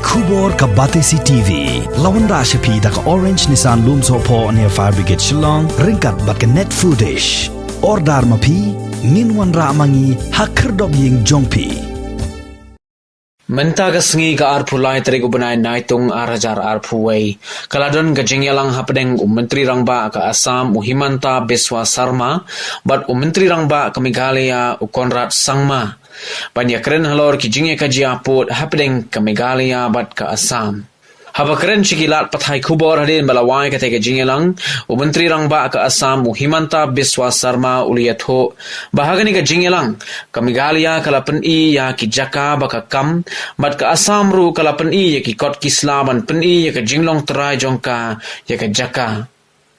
Khubor ka Batesi TV. Lawan ra siya da ka Orange Nissan Lumso po near Fire Brigade Shillong. Ringkat bat ka net foodish. Ordar mapi. Minwan ra mangi hakerdog ying jongpi. Menta gasngi ka arpu lai tarik ubanay naitung arajar arpu way. Kaladon gajing yalang hapadeng Menteri Rangba ka Assam Uhimanta Biswa Sarma, bat Menteri Rangba ka Meghalaya Konrad Sangma. Banya keren halor ki jingye ka jiaput hapadeng ka Meghalaya bat ka Assam. Haba keren cikilat pathai khubor hadin balawai kate ka jingyelang Menteri Rangba ka Assam Uhimanta Biswa Sarma uliyatho bahagani ka jingyelang ka Meghalaya kalapan i ya ki jaka baka kam bat ka Assam ru kalapan i ya ki kot kislaban pen i ya ka jinglong terai jongka ya ka jaka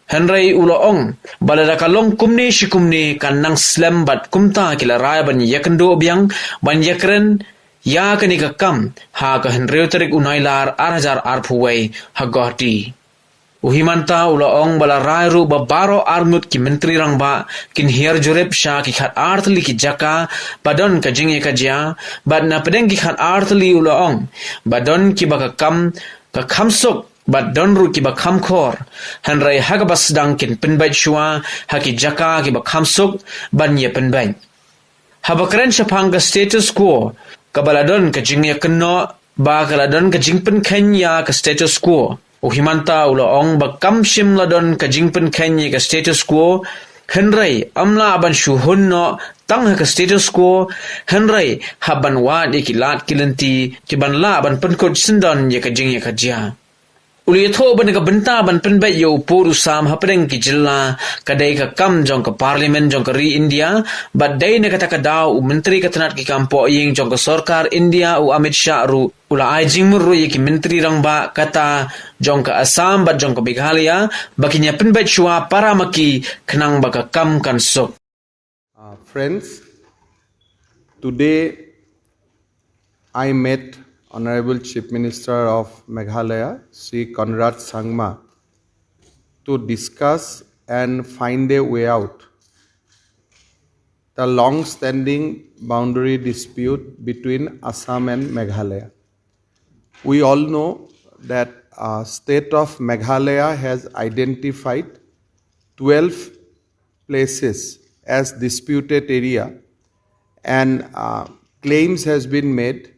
Henry uloong balada kalong kumni shikumni kan nang slam bat kumta kila raya ban yakendo biang ban yakren ya kani ka kam ha ka Henry tarik unailar arajar arpuway hagoti Uhimanta uloong bala rairu babaro armut ki Menteri Rangba kin hiar jurep sha ki khat artli ki jaka badon ka jingye ka jia bad na pedeng ki khat artli uloong badon ki baka kam ka khamsuk bad don ru ki ba khamkhor Henry hagabas dang kin penbai shua ha ki jaka ki ba khamsuk ban ye penbai habakren shapang ka status quo kabaladon ka jingye kenno ba kaladon ka jingpen kenya ka status quo Uhimanta uloong ba kamshim ladon ka jingpen kenya ka status quo Henry amla aban shuhun no tang ka status quo Henry haban wad ikilat kilanti kiban la ban penkot sindon ye ka jingye ka jia Uliyatho ban ka benta ban penbai yo puru sam hapreng ki jilla kadai ka kam jong ka parliament jong ka ri India badai ne kata ka daw menteri ka tanat ki kampo ying jong ka sarkar India u Amit Shah ru ula ai jingmur ru ki menteri Rangba kata jong ka Assam bat jong ka Meghalaya bakinya penbai chua para maki khnang baka kam kan sok Friends, today I met Honorable Chief Minister of Meghalaya, Sri Konrad Sangma, to discuss and find a way out the long-standing boundary dispute between Assam and Meghalaya. We all know that state of Meghalaya has identified 12 places as disputed area and claims has been made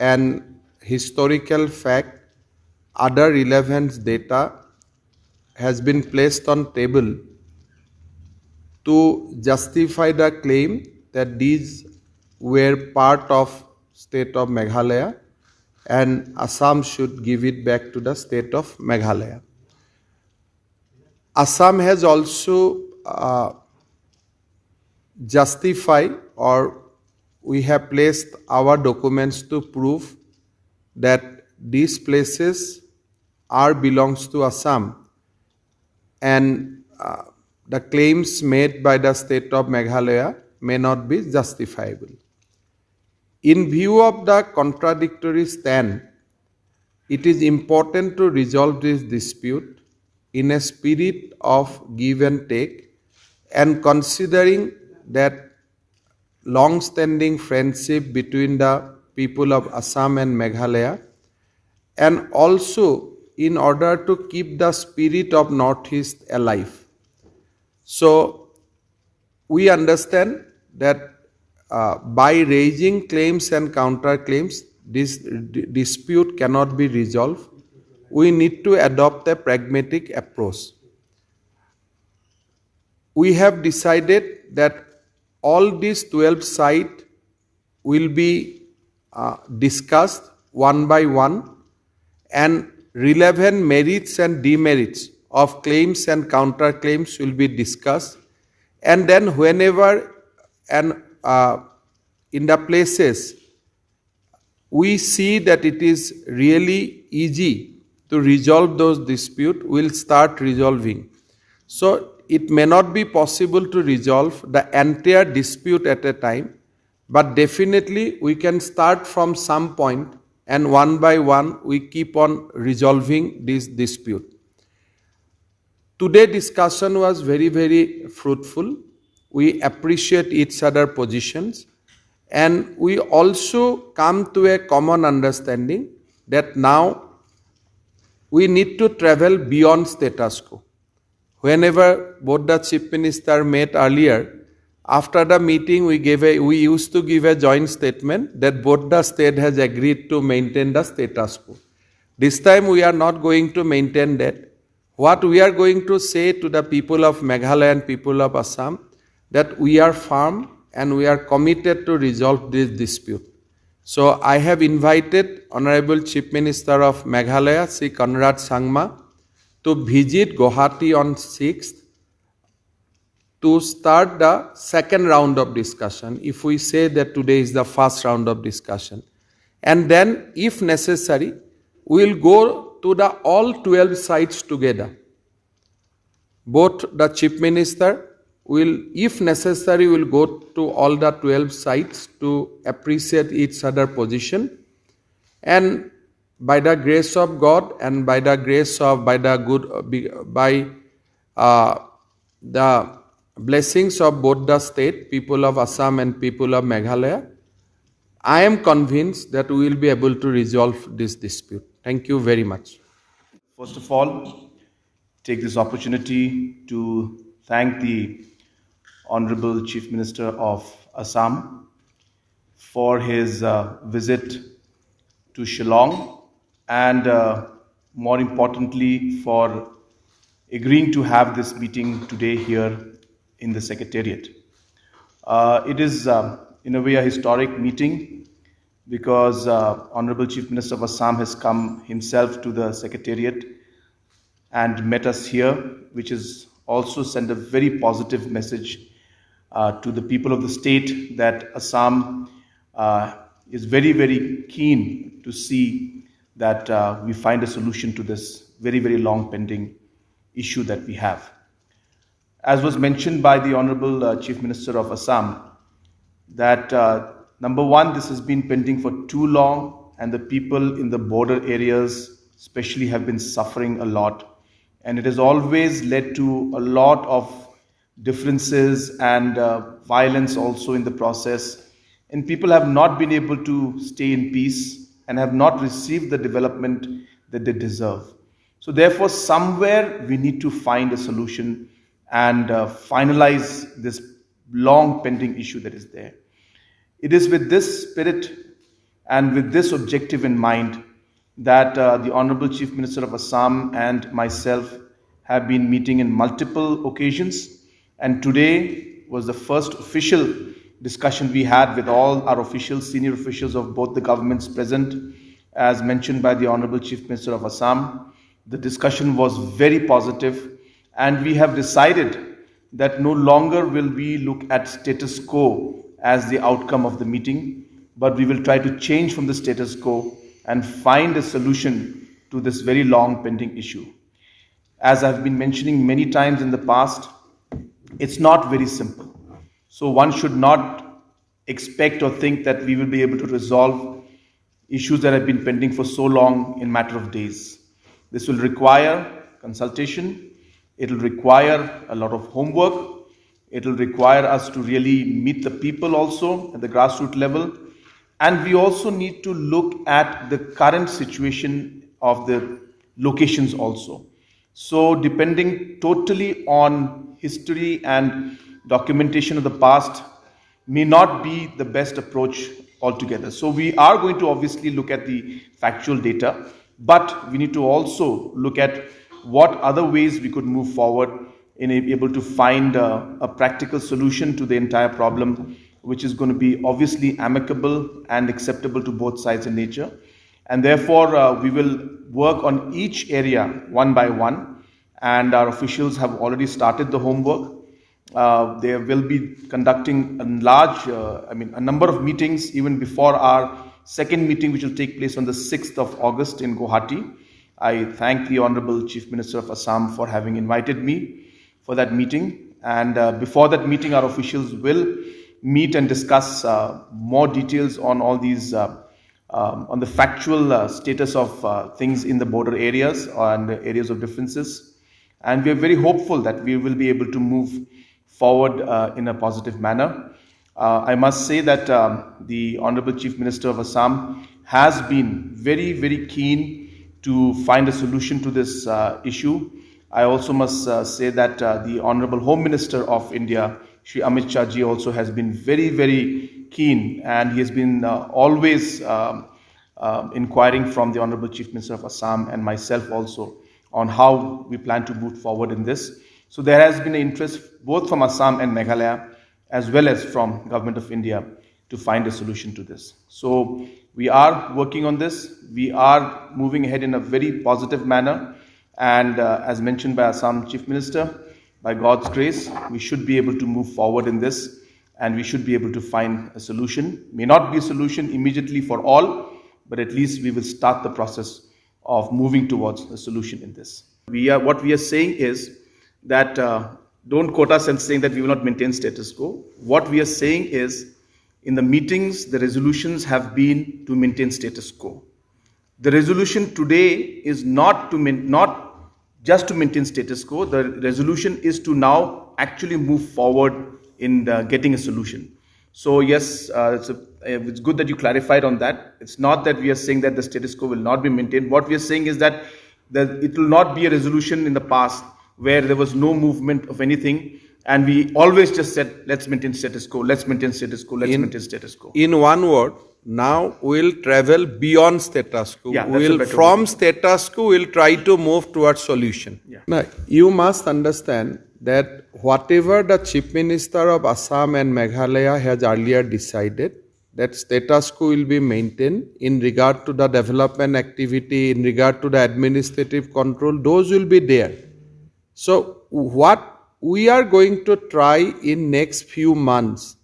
and historical fact, other relevant data has been placed on table to justify the claim that these were part of state of Meghalaya and Assam should give it back to the state of Meghalaya. Assam has also justified or we have placed our documents to prove that these places belongs to Assam and the claims made by the state of Meghalaya may not be justifiable. In view of the contradictory stand, it is important to resolve this dispute in a spirit of give and take and considering that long-standing friendship between the people of Assam and Meghalaya and also in order to keep the spirit of Northeast alive. So we understand that by raising claims and counterclaims, this dispute cannot be resolved. We need to adopt a pragmatic approach. We have decided that all these 12 sites will be discussed one by one and relevant merits and demerits of claims and counterclaims will be discussed and then whenever and in the places we see that it is really easy to resolve those disputes, we'll start resolving. So it may not be possible to resolve the entire dispute at a time, but definitely we can start from some point and one by one we keep on resolving this dispute. Today's discussion was very, very fruitful. We appreciate each other's positions and we also come to a common understanding that now we need to travel beyond status quo. Whenever both the chief minister met earlier, after the meeting we used to give a joint statement that both the state has agreed to maintain the status quo. This time we are not going to maintain that. What we are going to say to the people of Meghalaya and people of Assam, that we are firm and we are committed to resolve this dispute. So I have invited Honorable Chief Minister of Meghalaya, Sri Conrad Sangma, to visit Guwahati on 6th to start the second round of discussion, if we say that today is the first round of discussion. And then, if necessary, we will go to the all 12 sites together. Both the Chief Minister will, if necessary, will go to all the 12 sites to appreciate each other's position. And by the grace of God and by the blessings of both the state, people of Assam and people of Meghalaya, I am convinced that we will be able to resolve this dispute. Thank you very much. First of all, take this opportunity to thank the Honorable Chief Minister of Assam for his visit to Shillong and more importantly for agreeing to have this meeting today here in the Secretariat. It is in a way a historic meeting because Honorable Chief Minister of Assam has come himself to the Secretariat and met us here, which is also sent a very positive message to the people of the state that Assam is very, very keen to see that we find a solution to this very, very long pending issue that we have. As was mentioned by the Honorable Chief Minister of Assam, that number one, this has been pending for too long and the people in the border areas especially have been suffering a lot. And it has always led to a lot of differences and violence also in the process. And people have not been able to stay in peace and have not received the development that they deserve. So therefore, somewhere we need to find a solution and finalize this long pending issue that is there. It is with this spirit and with this objective in mind that the Honorable Chief Minister of Assam and myself have been meeting in multiple occasions, and today was the first official discussion we had with all our officials, senior officials of both the governments present, as mentioned by the Honorable Chief Minister of Assam. The discussion was very positive, and we have decided that no longer will we look at status quo as the outcome of the meeting, but we will try to change from the status quo and find a solution to this very long pending issue. As I've been mentioning many times in the past, it's not very simple. So one should not expect or think that we will be able to resolve issues that have been pending for so long in a matter of days. This will require consultation. It will require a lot of homework. It will require us to really meet the people also at the grassroots level. And we also need to look at the current situation of the locations also. So depending totally on history and documentation of the past may not be the best approach altogether. So we are going to obviously look at the factual data, but we need to also look at what other ways we could move forward in able to find a practical solution to the entire problem, which is going to be obviously amicable and acceptable to both sides in nature. And therefore, we will work on each area one by one, and our officials have already started the homework. They will be conducting a number of meetings even before our second meeting, which will take place on the 6th of August in Guwahati. I thank the Honorable Chief Minister of Assam for having invited me for that meeting. And before that meeting, our officials will meet and discuss more details on all these, on the factual status of things in the border areas and areas of differences. And we are very hopeful that we will be able to move forward in a positive manner. I must say that the Honorable Chief Minister of Assam has been very, very keen to find a solution to this issue. I also must say that the Honorable Home Minister of India, Shri Amit Shah ji, also has been very, very keen, and he has been always inquiring from the Honorable Chief Minister of Assam and myself also on how we plan to move forward in this. So there has been an interest both from Assam and Meghalaya as well as from Government of India to find a solution to this. So we are working on this. We are moving ahead in a very positive manner, and as mentioned by Assam Chief Minister, by God's grace, we should be able to move forward in this, and we should be able to find a solution. May not be a solution immediately for all, but at least we will start the process of moving towards a solution in this. What we are saying is that don't quote us and saying that we will not maintain status quo. What we are saying is, in the meetings, the resolutions have been to maintain status quo. The resolution today is not just to maintain status quo. The resolution is to now actually move forward in getting a solution. So yes, it's good that you clarified on that. It's not that we are saying that the status quo will not be maintained. What we are saying is that it will not be a resolution in the past where there was no movement of anything, and we always just said, let's maintain status quo, let's maintain status quo, let's maintain status quo. In one word, now we'll travel beyond status quo. Yeah, that's from status quo, we'll try to move towards solution. Yeah. Now, you must understand that whatever the Chief Minister of Assam and Meghalaya has earlier decided, that status quo will be maintained in regard to the development activity, in regard to the administrative control, those will be there. So what we are going to try in next few months,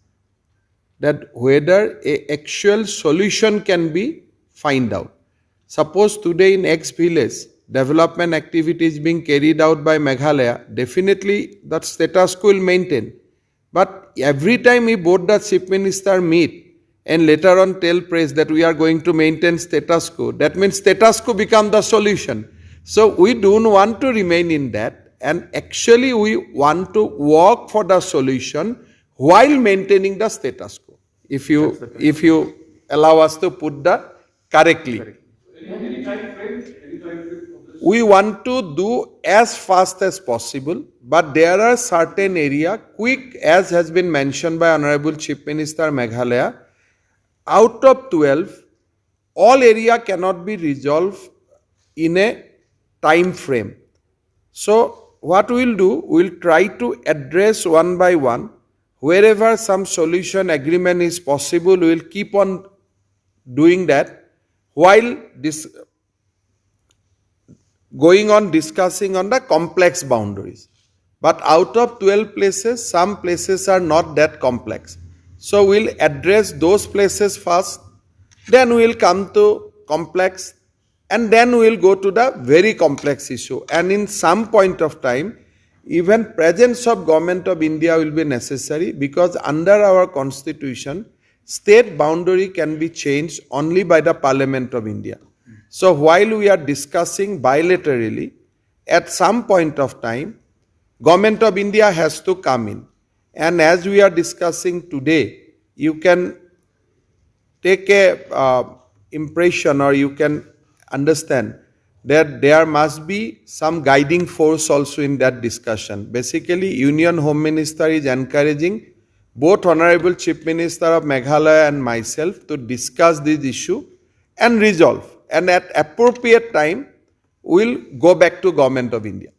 that whether a actual solution can be find out. Suppose today in X village, development activity is being carried out by Meghalaya, definitely that status quo will maintain. But every time we both the Chief Minister meet and later on tell press that we are going to maintain status quo, that means status quo become the solution. So we don't want to remain in that, and actually we want to work for the solution while maintaining the status quo. If you allow us to put that correctly. We want to do as fast as possible, but there are certain areas, quick as has been mentioned by Honorable Chief Minister Meghalaya, out of 12, all area cannot be resolved in a time frame. So what we'll do, we'll try to address one by one. Wherever some solution agreement is possible, we'll keep on doing that while going on discussing on the complex boundaries. But out of 12 places, some places are not that complex. So we'll address those places first, then we'll come to complex, and then we'll go to the very complex issue. And in some point of time, even presence of Government of India will be necessary, because under our constitution, state boundary can be changed only by the Parliament of India. So while we are discussing bilaterally, at some point of time, Government of India has to come in. And as we are discussing today, you can take a impression, or you can understand that there must be some guiding force also in that discussion. Basically, Union Home Minister is encouraging both Honorable Chief Minister of Meghalaya and myself to discuss this issue and resolve. And at appropriate time, we'll go back to Government of India.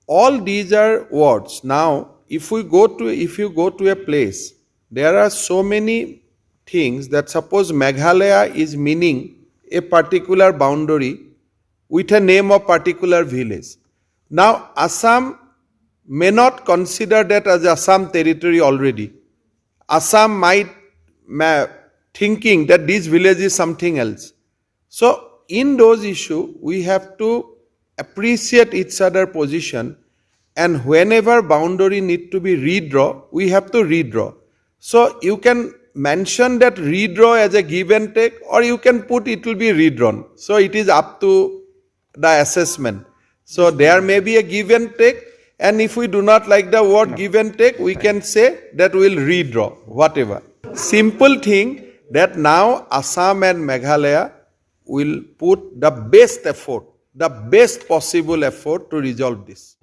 All these are words. Now, if you go to a place, there are so many things that suppose Meghalaya is meaning a particular boundary with a name of particular village. Now, Assam may not consider that as Assam territory already. Assam might thinking that this village is something else. So, in those issues, we have to appreciate each other's position, and whenever boundary need to be redraw, we have to redraw. So, you can mention that redraw as a give and take, or you can put it will be redrawn. So, it is up to the assessment. So, there may be a give and take, and if we do not like the word give and take, we can say that we will redraw, whatever. Simple thing that now Assam and Meghalaya will put the best effort, the best possible effort to resolve this.